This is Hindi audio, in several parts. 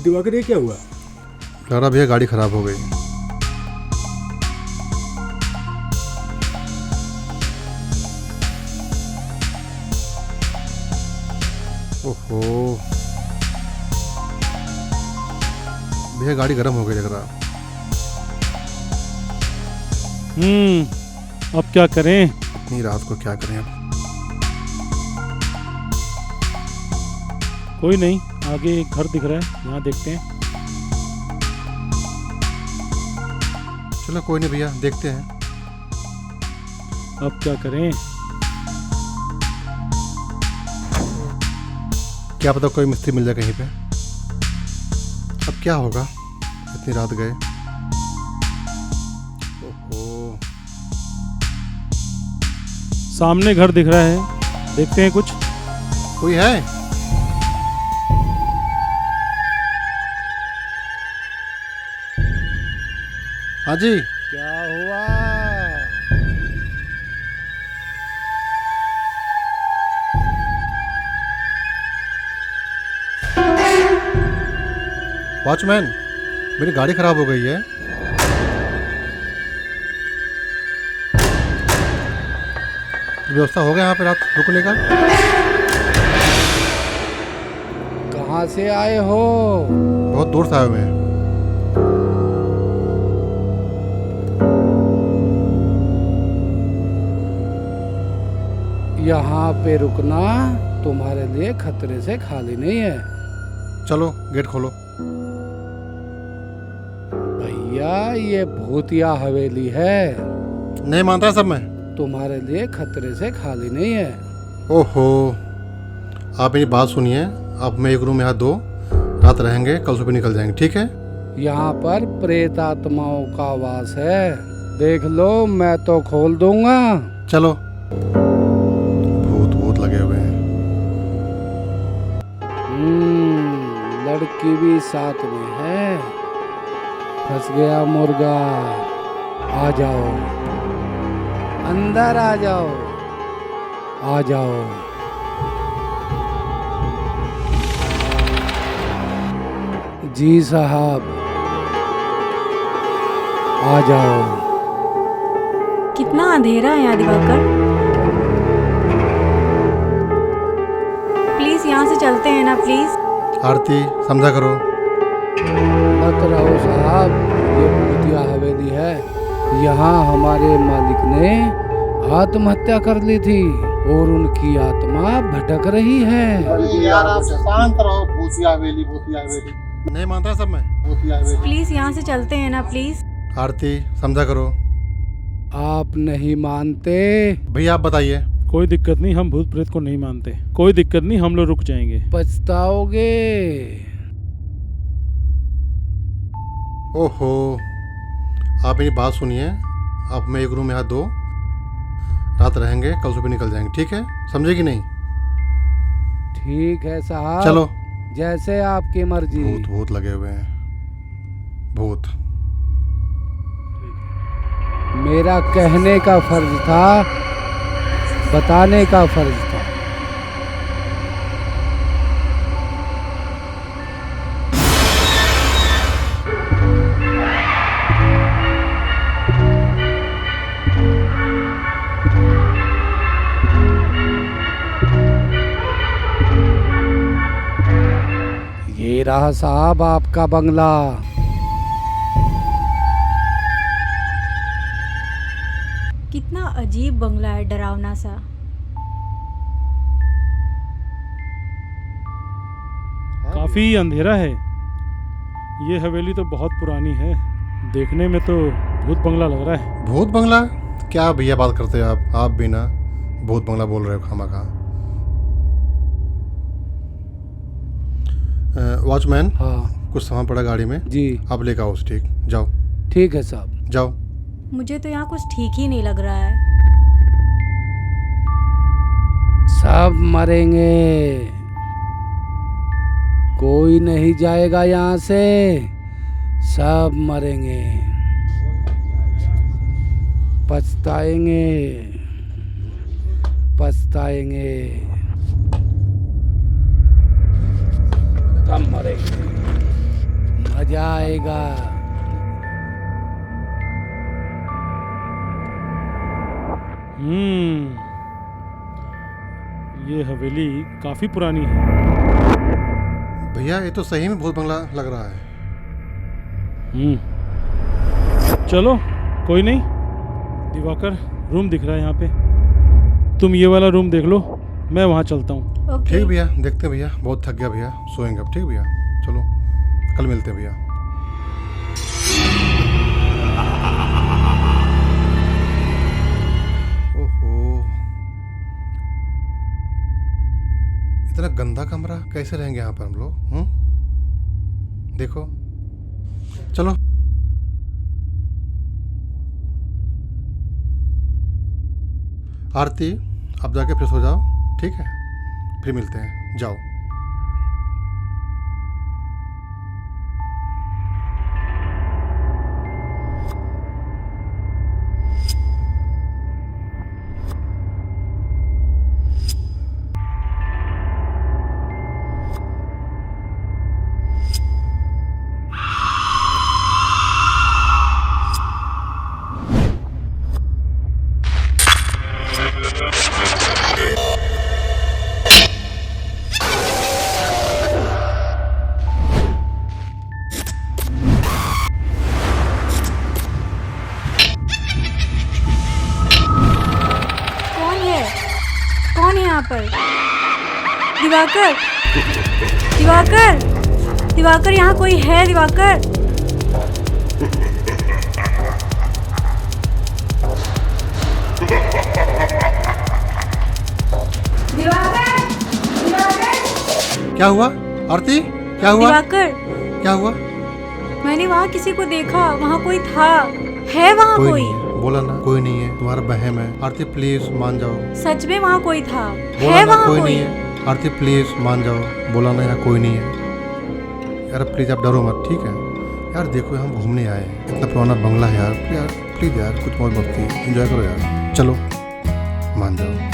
दिवाकर ये क्या हुआ? लग रहा भैया गाड़ी खराब हो गई। ओहो भैया गाड़ी गर्म हो गई लग रहा। अब क्या करें? इतनी रात को क्या करें अब? कोई नहीं, आगे एक घर दिख रहा है, यहाँ देखते हैं। चलो कोई नहीं भैया, देखते हैं। अब क्या करें? क्या पता कोई मिस्त्री मिल जाए कहीं पे। अब क्या होगा, इतनी रात गए। ओहो सामने घर दिख रहा है, देखते हैं कुछ। कोई है? हाँ जी। क्या हुआ? वॉचमैन, मेरी गाड़ी खराब हो गई है। व्यवस्था हो गया यहाँ पे रात रुकने का? कहाँ से आए हो? बहुत दूर से आए हुए हैं। यहाँ पे रुकना तुम्हारे लिए खतरे से खाली नहीं है। चलो गेट खोलो। भैया ये भूतिया हवेली है, नहीं मानता सब मैं। तुम्हारे लिए खतरे से खाली नहीं है। ओहो, आप मेरी बात सुनिए। अब मैं एक रूम यहाँ 2 रात रहेंगे, कल सुबह निकल जाएंगे, ठीक है? यहाँ पर प्रेत आत्माओं का वास है, देख लो, मैं तो खोल दूंगा। चलो। भूत लगे हुए हैं। लड़की भी साथ में है। फंस गया मुर्गा। आ जाओ, अंदर आ जाओ, आ जाओ। जी साहब, आ जाओ। कितना अंधेरा है यहाँ दिवाकर। प्लीज यहाँ से चलते हैं ना, प्लीज। आरती समझा करो। मत रहो साहब, ये भूतिया हवेली है। यहाँ हमारे मालिक ने आत्महत्या कर ली थी और उनकी आत्मा भटक रही है। यार आप शांत रहो। भूतिया हवेली, भूतिया हवेली। नहीं मानता सब मैं। भूतिया हवेली। प्लीज यहाँ से चलते हैं ना, प्लीज। आरती समझा करो। आप नहीं मानते? भैया आप बताइए। कोई दिक्कत नहीं, हम भूत प्रेत को नहीं मानते। कोई दिक्कत नहीं, हम लोग रुक जाएंगे। पछताओगे। ओहो, आप मेरी बात सुनिए। अब मैं एक रूम यहाँ 2 रात रहेंगे, कल सुबह निकल जाएंगे, ठीक है? समझे कि नहीं? ठीक है साहब, चलो। जैसे आपकी मर्जी। भूत लगे हुए हैं। भूत। मेरा कहने का फर्ज था, बताने का फर्ज था। ये रहा साहब आपका बंगला। कितना अजीब बंगला है, डरावना सा। काफी अंधेरा है। ये हवेली तो बहुत पुरानी है, देखने में तो भूत बंगला लग रहा है। भूत बंगला? क्या भैया बात करते हो आप भी ना भूत बंगला बोल रहे हो खामा। वॉचमैन, हाँ कुछ सामान पड़ा गाड़ी में, जी आप लेकर आओ उसे। ठीक, जाओ ठीक है साहब। जाओ। मुझे तो यहाँ कुछ ठीक ही नहीं लग रहा है। सब मरेंगे, कोई नहीं जाएगा यहाँ से, सब मरेंगे, पछताएंगे पछताएंगे, सब मरेंगे, मजा आएगा। ये हवेली काफी पुरानी है। भैया ये तो सही में भूत बंगला लग रहा है। चलो कोई नहीं, दिवाकर रूम दिख रहा है यहाँ पे, तुम ये वाला रूम देख लो, मैं वहाँ चलता हूँ। ओके। ठीक भैया, देखते हैं भैया, बहुत थक गया भैया, सोएंगे अब। ठीक भैया, चलो कल मिलते हैं भैया। ओहो, इतना गंदा कमरा, कैसे रहेंगे यहाँ पर हम लोग? देखो, चलो। आरती, आप जाके फ्रेश हो जाओ, ठीक है? फिर मिलते हैं, जाओ। कौन है यहाँ पर? दिवाकर, दिवाकर, दिवाकर, यहाँ कोई है? दिवाकर, दिवाकर, दिवाकर। क्या हुआ आरती? क्या हुआ? दिवाकर, क्या हुआ? मैंने वहाँ किसी को देखा, वहाँ कोई था। है वहाँ कोई? नहीं है। बोला ना कोई नहीं है, तुम्हारा बहम है। आरती प्लीज मान जाओ। सच में वहाँ कोई था? बोला है ना वहाँ कोई कोई? नहीं है। आरती प्लीज मान जाओ, बोला ना यहाँ कोई नहीं है। यार प्लीज आप डरो मत, ठीक है? यार देखो हम घूमने आए हैं, इतना पुराना बंगला है यार, प्लीज यार कुछ मौज मस्ती एंजॉय करो यार, चलो मान जाओ।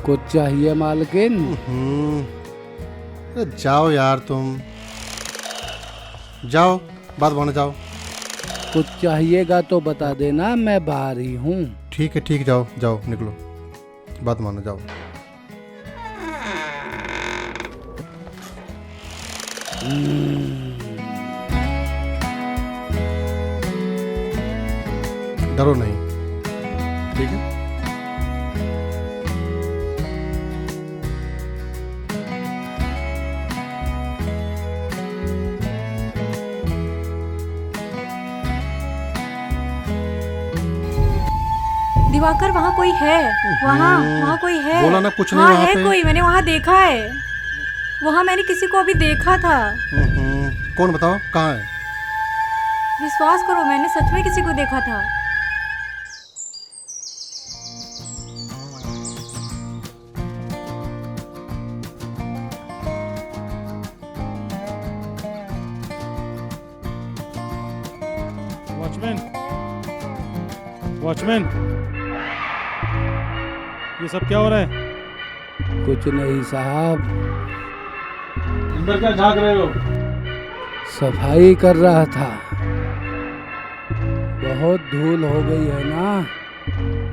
कुछ चाहिए मालकिन? अरे जाओ यार तुम, जाओ बात मानो, जाओ। कुछ चाहिएगा तो बता देना, मैं बाहर ही हूँ। ठीक है ठीक, जाओ जाओ निकलो, बात मानो, जाओ। डरो नहीं, ठीक है? दिवाकर, वहाँ कोई है? वहाँ कोई है? बोला ना कुछ नहीं हाँ वहाँ है पे। कोई, मैंने वहाँ देखा है। वहाँ मैंने किसी को अभी देखा था। कौन बताओ, कहाँ है? विश्वास करो, मैंने सच में किसी को देखा था। वॉचमैन, वॉचमैन, ये सब क्या हो रहा है? कुछ नहीं साहब, अंदर क्या झांक रहे हो? सफाई कर रहा था। बहुत धूल हो गई है ना,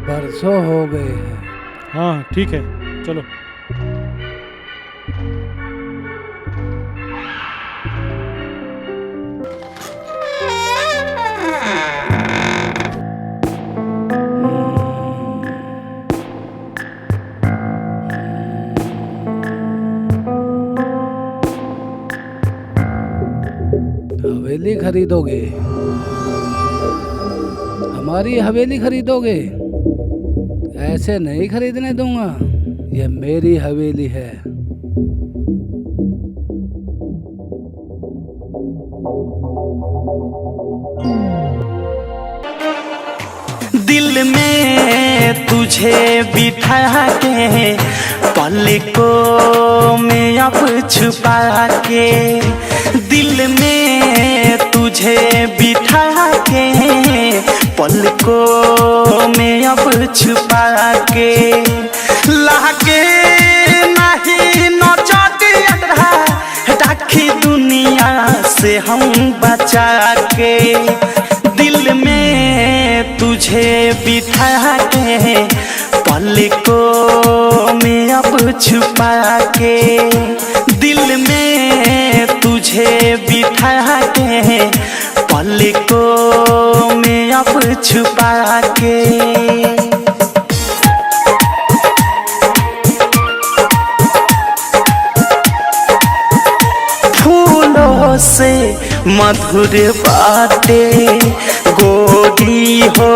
बरसों हो गए हैं। हाँ ठीक है, चलो। हवेली खरीदोगे? हमारी हवेली खरीदोगे? ऐसे नहीं खरीदने दूंगा, ये मेरी हवेली है। दिल में तुझे बिठा के, पलकों में अब छुपा के, दिल में तुझे बिठा के, पलकों में अब छुपा के, लागे नहीं नजरिया राखी दुनिया से हम बचा के, दिल में तुझे बिठा के, पलकों में अब छुपा के, दिल में तुझे बिठा के, पलकों में अब छुपा के। फूलों से मधुर बातें, गोरी हो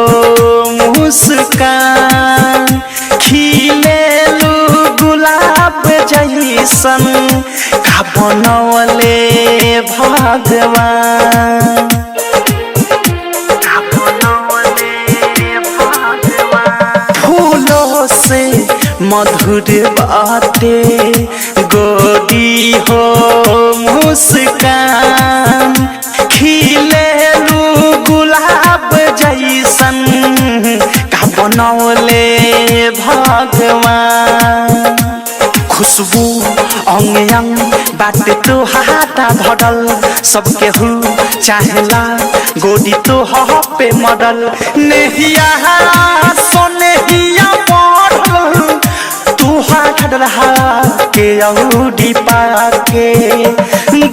मुस्कान, खिले गुलाब जैसन का बनौले भगवान, फूलों से मधुर बातें, गोरी हो मुस्कान, खिले गुलाब जैसन का बनौले भगवान, खुशबू अंग अंग बात तोहारा भरल, सबके हु चाहेला गोरी तोहर पे मरल, नेहिया सोनेहिया पढ़ल, तोहार रहा के औरी पाके,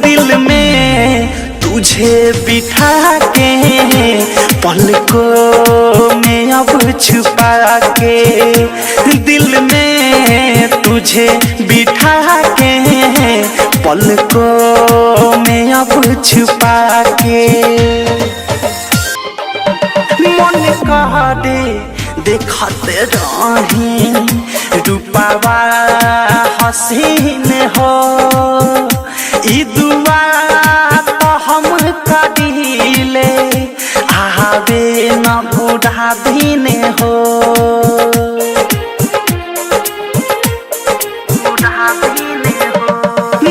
दिल में तुझे बिठा के, पलकों में अब छुपा के, दिल में तुझे बिठा के, पलकों में अब छुपा के। मन कह दे देखते रही रूपावा हसीन हो, ई दुआ तो हम करीले, आवे न बुढ़ा दिन हो,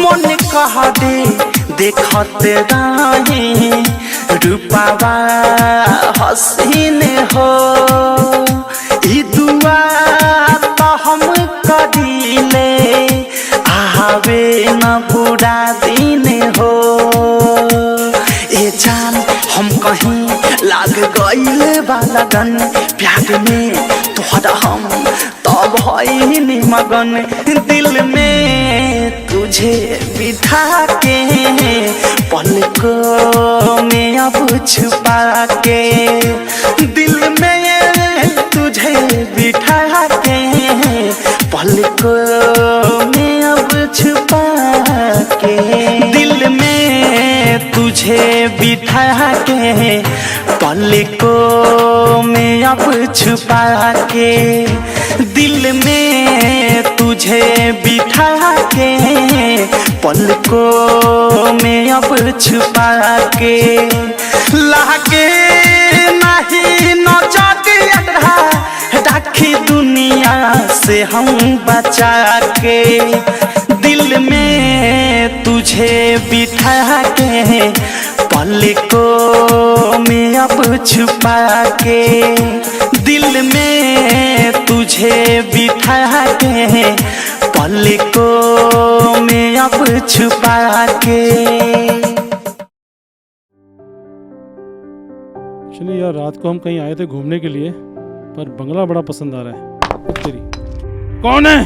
मन कह दे देखते रही रूपावा हसीन हो, ई दुआ तो हम करीले, आवे न बुरा दिन हो, ए जान हम कहीं लाग गइल बा लगन, प्यार में तोहरा हम तब भइनी मगन, दिल में तुझे बिठा के, पलकों में अब छुपा के, दिल में तुझे बिठा के, पलकों में अब छुपा के, दिल में तुझे बिठा के, पलकों में अब छुपा के, दिल में तुझे बिठा के, पलकों में अब छुपा के, लागे नहीं नजरिया राखी दुनिया से हम बचा के, दिल में तुझे बिठा के, पलकों में अब छुपा के, दिल में तुझे बिठा के, पलकों में अब छुपा के। चलिए यार, रात को हम कहीं आए थे घूमने के लिए, पर बंगला बड़ा पसंद आ रहा है। ओ तेरी, कौन है?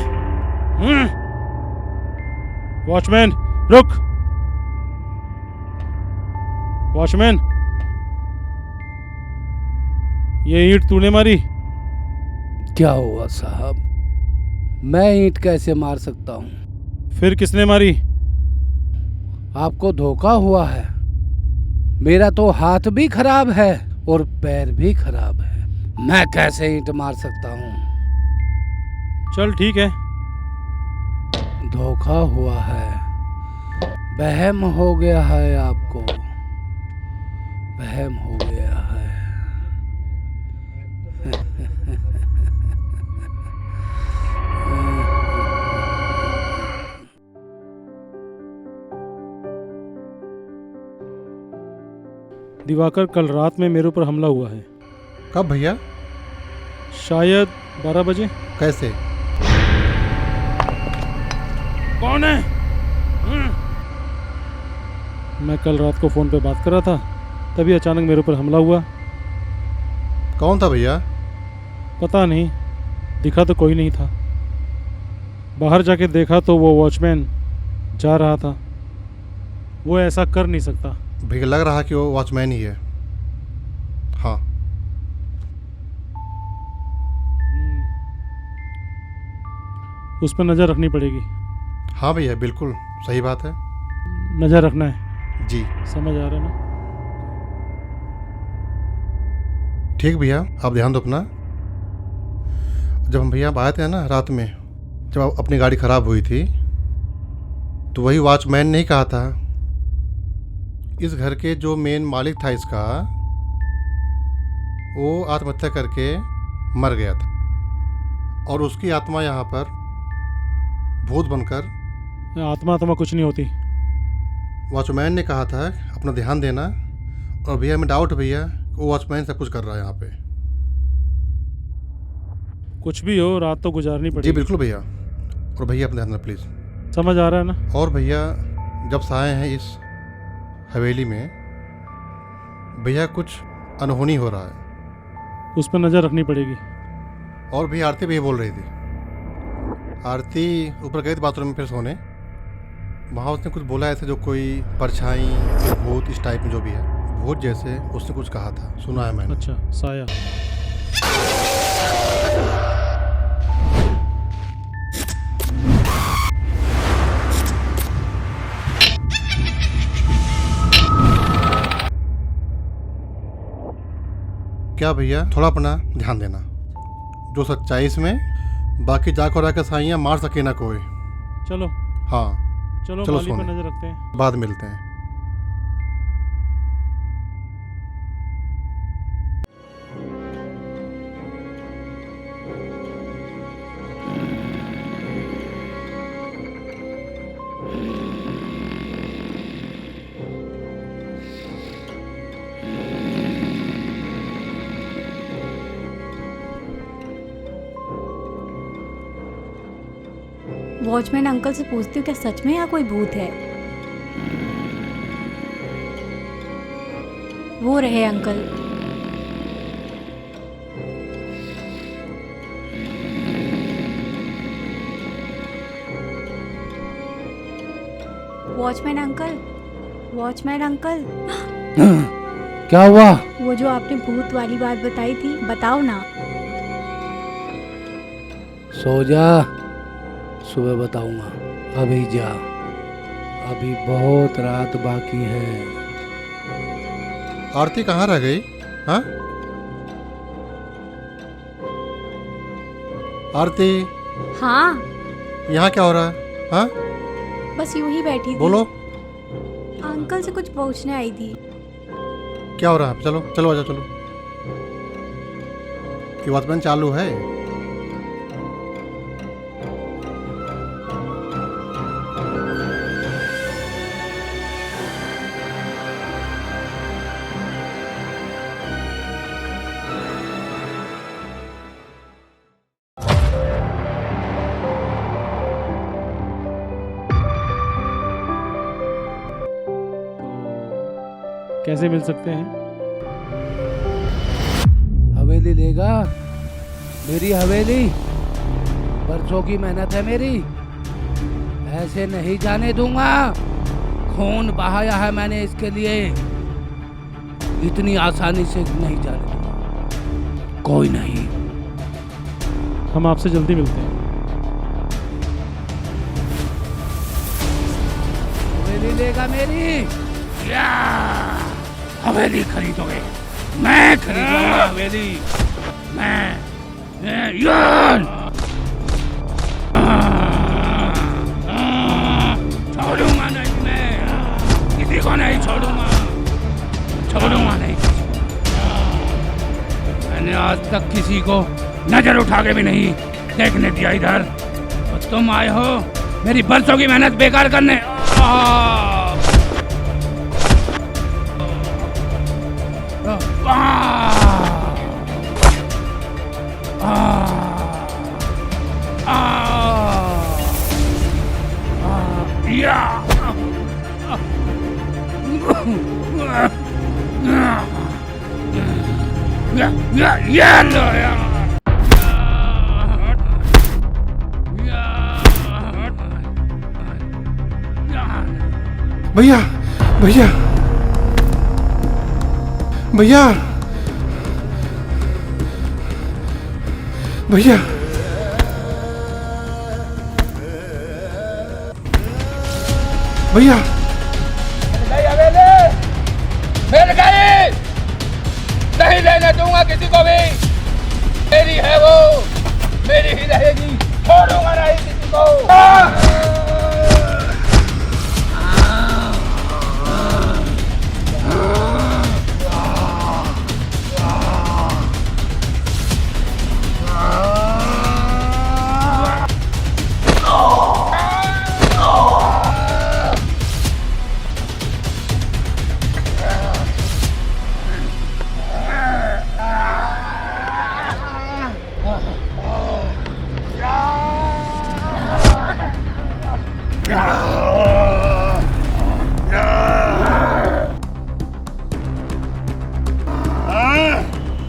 वॉचमैन रुक, वॉचमैन, ये ईंट तूने मारी? क्या हुआ साहब, मैं ईंट कैसे मार सकता हूँ? फिर किसने मारी? आपको धोखा हुआ है। मेरा तो हाथ भी खराब है और पैर भी खराब है, मैं कैसे ईंट मार सकता हूँ? चल ठीक है। धोखा हुआ है, वहम हो गया है आपको, वहम हो गया है। दिवाकर, कल रात में मेरे ऊपर हमला हुआ है, कब भैया? शायद 12 बजे। कैसे? कौन है? मैं कल रात को फ़ोन पे बात कर रहा था, तभी अचानक मेरे ऊपर हमला हुआ। कौन था भैया? पता नहीं, दिखा तो कोई नहीं था। बाहर जाके देखा तो वो वॉचमैन जा रहा था। वो ऐसा कर नहीं सकता। भैया लग रहा कि वो वॉचमैन ही है। हाँ। उस पर नज़र रखनी पड़ेगी। हाँ भैया, बिल्कुल सही बात है। नज़र रखना है, जी समझ आ रहा है ना? ठीक भैया, आप ध्यान दो अपना। जब हम भैया आए थे ना रात में, जब अपनी गाड़ी ख़राब हुई थी, तो वही वॉचमैन ने ही कहा था, इस घर के जो मेन मालिक था इसका, वो आत्महत्या करके मर गया था और उसकी आत्मा यहाँ पर भूत बनकर। आत्मा कुछ नहीं होती। वॉचमैन ने कहा था अपना ध्यान देना, और भैया हमें डाउट भैया वो वॉचमैन सब कुछ कर रहा है यहाँ पे। कुछ भी हो, रात तो गुजारनी जी पड़ेगी। बिल्कुल भैया, और भैया अपना ध्यान देना प्लीज़। समझ आ रहा है ना? और भैया जब से आए हैं इस हवेली में, भैया कुछ अनहोनी हो रहा है। उस पर नज़र रखनी पड़ेगी। और भैया आरती भैया बोल रही थी, आरती ऊपर गई थी बाथरूम में फिर सोने, वहाँ उसने कुछ बोला ऐसे, जो कोई परछाई भूत इस टाइप में जो भी है, भूत जैसे उसने कुछ कहा था, सुना है मैंने। अच्छा, साया। क्या भैया, थोड़ा अपना ध्यान देना, जो सच्चाई इसमें, बाकी जा कर आकर साइयाँ मार सके ना कोई। चलो हाँ चलो, चलो माली पर सोने। नज़र रखते हैं। बाद में मिलते हैं। वॉचमैन अंकल से पूछती हूँ, क्या सच में यहाँ कोई भूत है? वो रहे uncle. Watchman uncle, watchman uncle, क्या हुआ? वो जो आपने भूत वाली बात बताई थी, बताओ ना। सो जा, सुबह बताऊंगा, अभी जा, अभी बहुत रात बाकी है। आरती कहाँ रह गई? हाँ आरती, हाँ, यहाँ क्या हो रहा है? हाँ बस यूं ही बैठी थी। बोलो, अंकल से कुछ पूछने आई थी। क्या हो रहा है? चलो चलो आजा, चलो। ये वॉचमैन चालू है? कैसे मिल सकते हैं? हवेली लेगा? मेरी हवेली, बरसों की मेहनत है मेरी, ऐसे नहीं जाने दूंगा। खून बहाया है मैंने इसके लिए, इतनी आसानी से नहीं जाने दूंगा। कोई नहीं। हम आपसे जल्दी मिलते हैं। हवेली लेगा मेरी? या हवेली खरीदोगे? मैं खरीदूंगा हवेली, मैं यार छोड़ूंगा नहीं, मैं किसी को नहीं छोड़ूंगा, छोड़ूंगा नहीं। मैंने आज तक किसी को नजर उठा के भी नहीं देखने दिया इधर, तो तुम आए हो मेरी बरसों की मेहनत बेकार करने। भैया भैया भैया भैया भैया मिल गई, नहीं लेने दूंगा किसी को भी। मेरी है वो, मेरी ही रहेगी, छोड़ूंगा नहीं किसी को।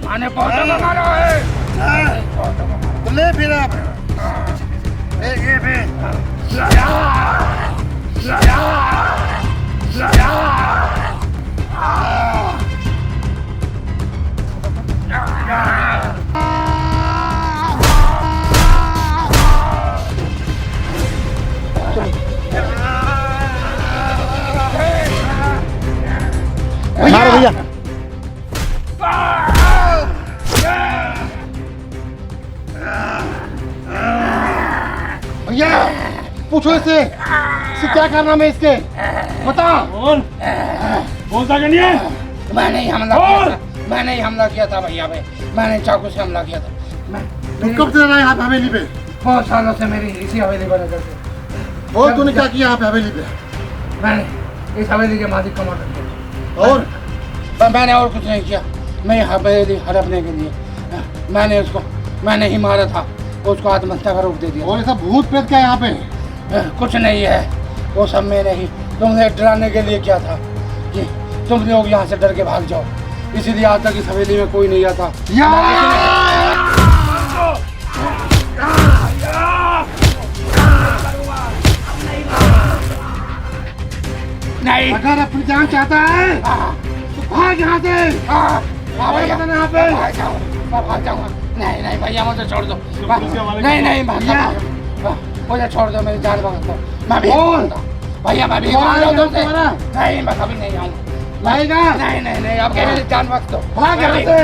आने पहुंचा मारो है, ले फिर आप ये भी मारो भैया। भैया पूछो इससे क्या करना है इसके, बता। बोलता क्या नहीं है? मैंने ही हमला किया था, मैंने ही हमला किया था भैया पे, मैंने चाकू से हमला किया था। तुम कब से रहा है यहाँ पे हवेली पे? बहुत सालों से मेरी इसी हवेली पर नजर थी। बोल तूने क्या किया यहाँ पे हवेली पे? मैंने इस हवेली के मालिक का मर्डर किया। और मैंने और कुछ नहीं किया, मैं हवेली हड़पने के लिए मैंने ही मारा था, उसको आत्महत्या का रोक दे दिया। और ऐसा भूत प्रेत क्या है यहाँ पे? कुछ नहीं है, वो सब मैंने ही तुमसे डराने के लिए किया था कि तुम लोग यहाँ से डर के भाग जाओ, इसीलिए आज तक इस हवेली में कोई नहीं आता। नहीं, अगर अपनी जान चाहता है तो भाग यहाँ से। यहाँ पे भाग जाऊंगा। नहीं नहीं भैया मुझे छोड़ दो, नहीं नहीं भैया मुझे छोड़ दो, मेरी जान बचा दो। मैं भी भैया, मैं भी नहीं, मैं कभी नहीं आऊँगा। नहीं नहीं नहीं, अब मेरी जान बचा दो। भाग यहाँ से।